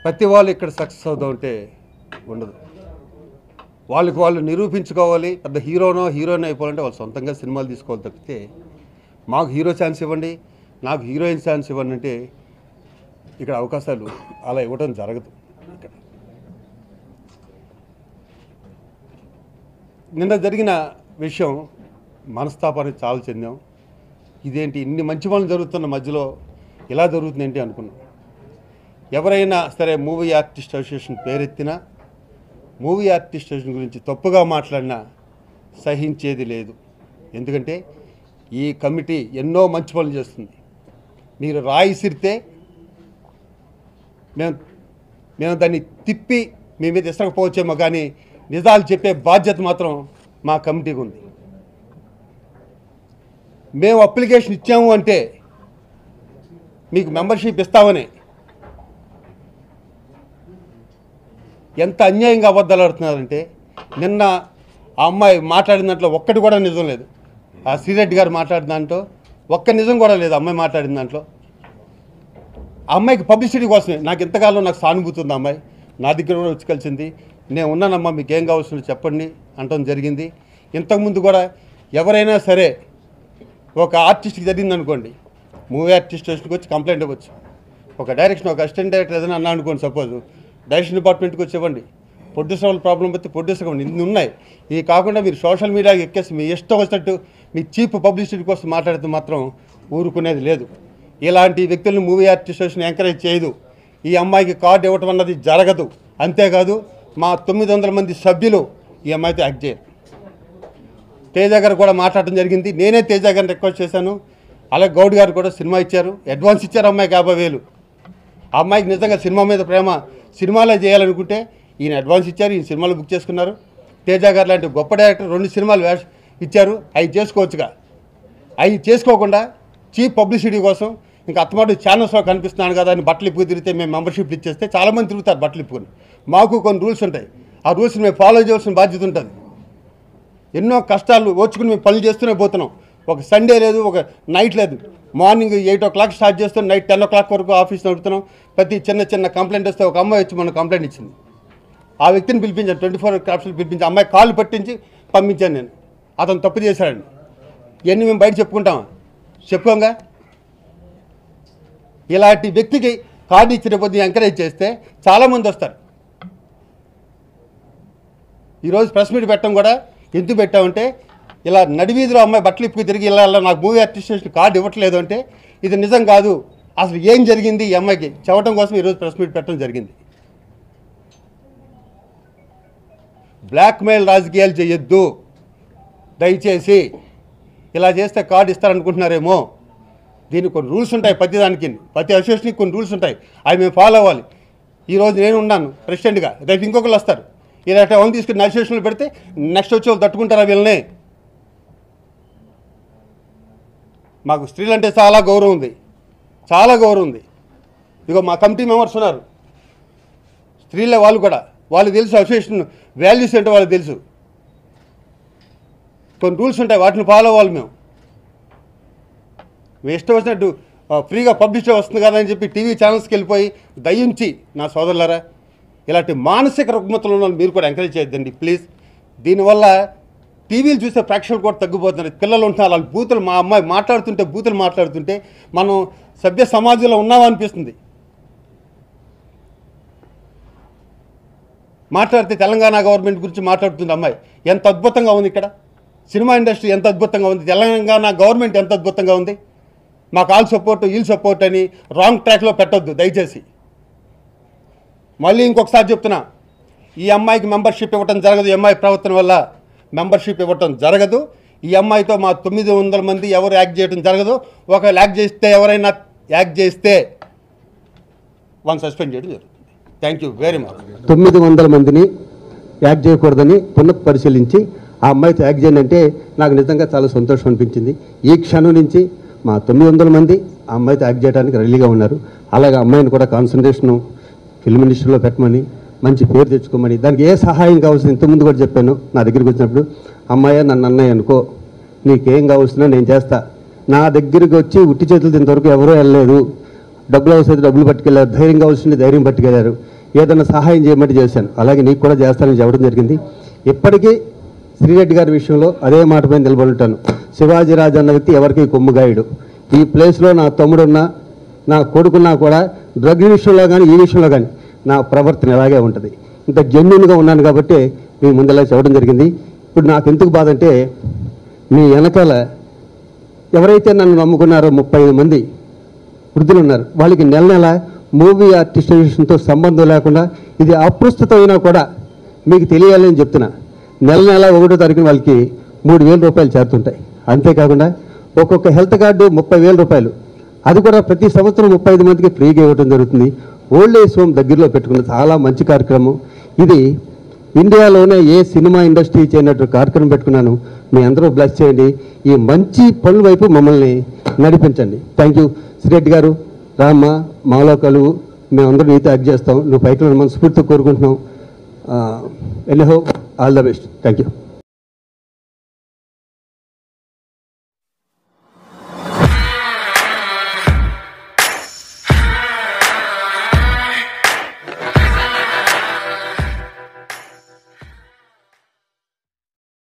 ప్రతి వాళ్ళు ఇక్కడ సక్సెస్ అవుదామంటే ఉండదు. వాళ్ళకి వాళ్ళు నిరూపించుకోవాలి. పెద్ద హీరోనో హీరోయిన్ అయిపోవాలంటే వాళ్ళు సొంతంగా సినిమాలు తీసుకోవాలి తప్పితే మాకు హీరో ఛాన్స్ ఇవ్వండి, నాకు హీరోయిన్ ఛాన్స్ ఇవ్వండి అంటే ఇక్కడ అవకాశాలు అలా ఇవ్వడం జరగదు. ఇక్కడ నిన్న జరిగిన విషయం మనస్తాపానికి చాలా చెందాం. ఇదేంటి ఇన్ని మంచి పనులు జరుగుతున్న మధ్యలో ఇలా జరుగుతుంది ఏంటి అనుకున్నాం. ఎవరైనా సరే మూవీ ఆర్టిస్ట్ అసోసియేషన్ పేరెత్తినా, మూవీ ఆర్టిస్ట్ అసోసియేషన్ గురించి తప్పుగా మాట్లాడినా సహించేది లేదు. ఎందుకంటే ఈ కమిటీ ఎన్నో మంచి పనులు చేస్తుంది. మీరు రాయి సిరితే మేము దాన్ని తిప్పి మీ మీద ఇసకపోవచ్చేమో, కానీ నిజాలు చెప్పే బాధ్యత మాత్రం మా కమిటీకి ఉంది. మేము అప్లికేషన్ ఇచ్చాము అంటే మీకు మెంబర్షిప్ ఇస్తామని ఎంత అన్యాయంగా అబద్ధాలు ఆడుతున్నారంటే, నిన్న ఆ అమ్మాయి మాట్లాడిన దాంట్లో ఒక్కటి కూడా నిజం లేదు. ఆ శ్రీరెడ్డి గారు మాట్లాడిన దాంట్లో ఒక్క నిజం కూడా లేదు. అమ్మాయి మాట్లాడిన దాంట్లో ఆ అమ్మాయికి పబ్లిసిటీ కోసమే నాకు ఇంతకాలం నాకు సానుభూతి ఉంది. అమ్మాయి నా దగ్గర కూడా వచ్చి కలిసింది. నేను ఉన్నానమ్మా, మీకు ఏం కావాల్సిందో చెప్పండి అంటం జరిగింది. ఇంతకుముందు కూడా ఎవరైనా సరే ఒక ఆర్టిస్ట్కి జరిగింది అనుకోండి, మూవీ ఆర్టిస్ట్ స్టేషన్కి వచ్చి కంప్లైంట్ ఇవ్వచ్చు. ఒక డైరెక్షన్, ఒక అసిస్టెంట్ డైరెక్టర్ ఏదైనా అన్నా అనుకోండి, సపోజ్ డైరెక్షన్ డిపార్ట్మెంట్కి వచ్చి ఇవ్వండి, ప్రొడ్యూసర్ వాళ్ళ ప్రాబ్లం బట్టి ప్రొడ్యూసర్ ఇవ్వండి. ఇన్ని ఉన్నాయి. ఇవి కాకుండా మీరు సోషల్ మీడియాకి ఎక్కేసి మీ ఇష్టం వచ్చినట్టు మీ చీప్ పబ్లిసిటీ కోసం మాట్లాడితే మాత్రం ఊరుకునేది లేదు. ఇలాంటి వ్యక్తులను మూవీ ఆర్టిస్ట్ అసోసియేషన్ ఎంకరేజ్ చేయదు. ఈ అమ్మాయికి కార్డు ఇవ్వటం అన్నది జరగదు. అంతేకాదు మా 900 మంది సభ్యులు ఈ అమ్మాయితో యాక్ట్ చేయరు. తేజ గారు కూడా మాట్లాడటం జరిగింది. నేనే తేజ గారిని రిక్వెస్ట్ చేశాను. అలాగే గౌడ్ గారు కూడా సినిమా ఇచ్చారు, అడ్వాన్స్ ఇచ్చారు అమ్మాయికి 50,000. ఆ అమ్మాయికి నిజంగా సినిమా మీద ప్రేమ, సినిమాలో చేయాలనుకుంటే ఈయన అడ్వాన్స్ ఇచ్చారు, ఈయన సినిమాలు బుక్ చేసుకున్నారు. తేజ గారు లాంటి గొప్ప డైరెక్టర్ 2 సినిమాలు ఇచ్చారు, అవి చేసుకోవచ్చుగా. అవి చేసుకోకుండా చీప్ పబ్లిసిటీ కోసం ఇంకా అత్తమాటు ఛానల్స్లో కనిపిస్తున్నాను కదా అని బట్టలు ఇప్పుకు తిరిగితే మేము మెంబర్షిప్లు ఇచ్చేస్తే చాలామంది తిరుగుతారు బట్టలు ఇప్పుకొని. మాకు కొన్ని రూల్స్ ఉంటాయి, ఆ రూల్స్ని మేము ఫాలో చేయాల్సిన బాధ్యత ఉంటుంది. ఎన్నో కష్టాలు ఓచుకుని మేము పనులు చేస్తూనే పోతున్నాం. ఒక సండే లేదు, ఒక నైట్ లేదు. మార్నింగ్ 8 o'clock స్టార్ట్ చేస్తాం, నైట్ 10 o'clock వరకు ఆఫీస్ నడుపుతున్నాం. ప్రతి చిన్న కంప్లైంట్ వస్తే ఒక అమ్మాయి వచ్చి మన కంప్లైంట్ ఇచ్చింది. ఆ వ్యక్తిని పిలిపించాను, 24 క్రాఫ్ట్స్ని పిలిపించి అమ్మాయి కాళ్ళు పట్టించి పంపించాను నేను. అతను తప్పు చేశాడండి. ఇవన్నీ మేము బయట చెప్పుకుంటామా? చెప్పుకోంగా. ఇలాంటి వ్యక్తికి కార్డు ఇచ్చిన కొద్ది ఎంకరేజ్ చేస్తే చాలామంది వస్తారు. ఈరోజు ప్రెస్ మీట్ పెట్టడం కూడా ఎందుకు పెట్టామంటే, ఇలా నడివీధిలో అమ్మాయి బట్టలు ఇప్పుకు తిరిగి ఇలా నాకు మూవీ ఆర్టిస్ట్ కార్డు ఇవ్వట్లేదు అంటే ఇది నిజం కాదు, అసలు ఏం జరిగింది ఈ అమ్మాయికి చెప్పడం కోసం ఈరోజు ప్రెస్ మీట్ పెట్టడం జరిగింది. బ్లాక్మెయిల్ రాజకీయాలు చేయొద్దు దయచేసి. ఇలా చేస్తే కార్డు ఇస్తారనుకుంటున్నారేమో. దీనికి కొన్ని రూల్స్ ఉంటాయి, ప్రతి అసోసియేషన్కి కొన్ని రూల్స్ ఉంటాయి, అవి మేము ఫాలో అవ్వాలి. ఈరోజు నేను ఉన్నాను ప్రెసిడెంట్గా, రేపు ఇంకొకరు వస్తారు. ఇలాంటి వాళ్ళని తీసుకుని అసోసియేషన్లో పెడితే నెక్స్ట్ వచ్చి వాళ్ళు తట్టుకుంటారా వీళ్ళని? మాకు స్త్రీలు అంటే చాలా గౌరవం ఉంది, చాలా గౌరవం ఉంది. ఇగో మా కమిటీ మెంబర్స్ ఉన్నారు, స్త్రీలే వాళ్ళు కూడా. వాళ్ళకి తెలుసు అసోసియేషన్ వాల్యూస్ ఏంటో వాళ్ళకి తెలుసు. కొన్ని రూల్స్ ఉంటాయి, వాటిని ఫాలో అవ్వాలి. మేము ఇష్టం వచ్చినట్టు ఫ్రీగా పబ్లిష్ వస్తుంది కదా అని చెప్పి టీవీ ఛానల్స్కి వెళ్ళిపోయి దయించి నా సోదరులారా, ఇలాంటి మానసిక రుగ్మతలు ఉన్న మీరు కూడా ఎంకరేజ్ చేయొద్దండి ప్లీజ్. దీనివల్ల టీవీలు చూసే ప్రేక్షకులు కూడా తగ్గిపోతున్నారు. పిల్లలు ఉంటున్నారు, వాళ్ళ బూతులు, మా అమ్మాయి మాట్లాడుతుంటే బూతులు మాట్లాడుతుంటే మనం సభ్య సమాజంలో ఉన్నామనిపిస్తుంది. మాట్లాడితే తెలంగాణ గవర్నమెంట్ గురించి మాట్లాడుతుంది అమ్మాయి. ఎంత అద్భుతంగా ఉంది ఇక్కడ సినిమా ఇండస్ట్రీ, ఎంత అద్భుతంగా ఉంది. తెలంగాణ గవర్నమెంట్ ఎంత అద్భుతంగా ఉంది. మాకు ఆల్ సపోర్ట్ వీల్ సపోర్ట్ అని రాంగ్ ట్రాక్లో పెట్టొద్దు దయచేసి. మళ్ళీ ఇంకొకసారి చెప్తున్నా, ఈ అమ్మాయికి మెంబర్షిప్ ఇవ్వటం జరగదు. ఈ అమ్మాయి ప్రవర్తన వల్ల మెంబర్షిప్ ఇవ్వటం జరగదు. ఈ అమ్మాయితో మా 900 మంది ఎవరు యాక్ట్ చేయడం జరగదు. ఒకవేళ ఎవరైనా యాక్ట్ చేస్తే వాళ్ళని సస్పెండ్ చేయడం జరుగుతుంది. Thank you very much. 900 మందిని యాక్ట్ చేయకూడదని పునఃపరిశీలించి ఆ అమ్మాయితో యాక్ట్ చేయాలంటే నాకు నిజంగా చాలా సంతోషం అనిపించింది. ఈ క్షణం నుంచి మా 900 మంది ఆ అమ్మాయితో యాక్ట్ చేయడానికి రెడీగా ఉన్నారు. అలాగే అమ్మాయిని కూడా కాన్సన్ట్రేషను ఫిల్మ్ ఇండస్ట్రీలో పెట్టమని, మంచి పేరు తెచ్చుకోమని, దానికి ఏ సహాయం కావాల్సిన ఇంతకుముందు కూడా చెప్పాను. నా దగ్గరికి వచ్చినప్పుడు, అమ్మాయి నన్ను అన్నయ్య అనుకో, నీకేం కావాల్సినా నేను చేస్తా. నా దగ్గరికి వచ్చి ఉట్టి చేతులు ఇంతవరకు ఎవరూ వెళ్ళలేదు. డబ్బులు అవసరం డబ్బులు పట్టుకెళ్ళారు, ధైర్యం కావాల్సింది ధైర్యం పట్టుకెళ్ళారు. ఏదైనా సహాయం చేయమంటే చేశాను, అలాగే నీకు కూడా చేస్తానని చెప్పడం జరిగింది. ఇప్పటికీ శ్రీరెడ్డి గారి విషయంలో అదే మాట పైన నిలబడి ఉంటాను. శివాజీరాజు అన్న వ్యక్తి ఎవరికి కొమ్ముగాయుడు. ఈ ప్లేస్లో నా తమ్ముడున్నా నా కొడుకున్నా కూడా డ్రగ్ విషయంలో కానీ ఈ విషయంలో కానీ నా ప్రవర్తన ఎలాగే ఉంటుంది. ఇంత జెన్యున్గా ఉన్నాను కాబట్టి మీ ముందలా చెప్పడం జరిగింది. ఇప్పుడు నాకు ఎందుకు బాధ అంటే మీ వెనకాల ఎవరైతే నన్ను నమ్ముకున్నారో 35 మంది వృద్ధులు ఉన్నారు. వాళ్ళకి నెల నెల మూవీ ఆర్టిస్టేషన్తో సంబంధం లేకుండా ఇది అప్రస్తుతమైనా కూడా మీకు తెలియాలని చెప్తున్నా. నెల నెల 1వ తారీఖున వాళ్ళకి 3,000 రూపాయలు చేరుతుంటాయి. అంతేకాకుండా ఒక్కొక్క హెల్త్ కార్డు 30,000 రూపాయలు, అది కూడా ప్రతి సంవత్సరం 35 మందికి ఫ్రీగా ఇవ్వడం జరుగుతుంది. ఓల్డ్ ఏజ్ హోమ్ దగ్గరలో పెట్టుకున్న చాలా మంచి కార్యక్రమం ఇది. ఇండియాలోనే ఏ సినిమా ఇండస్ట్రీ చేయనట్టు కార్యక్రమం పెట్టుకున్నాను. మీ అందరూ బ్లెస్ చేయండి. ఈ మంచి పనుల వైపు మమ్మల్ని నడిపించండి. థ్యాంక్ యూ శ్రీరెడ్డి గారు. రామ్మ మాలో కలువు, మేమందరం నీతో యాక్ట్ చేస్తాం. నువ్వు పైకి మనస్ఫూర్తిగా కోరుకుంటున్నాం. Anyhow all the best. Thank you.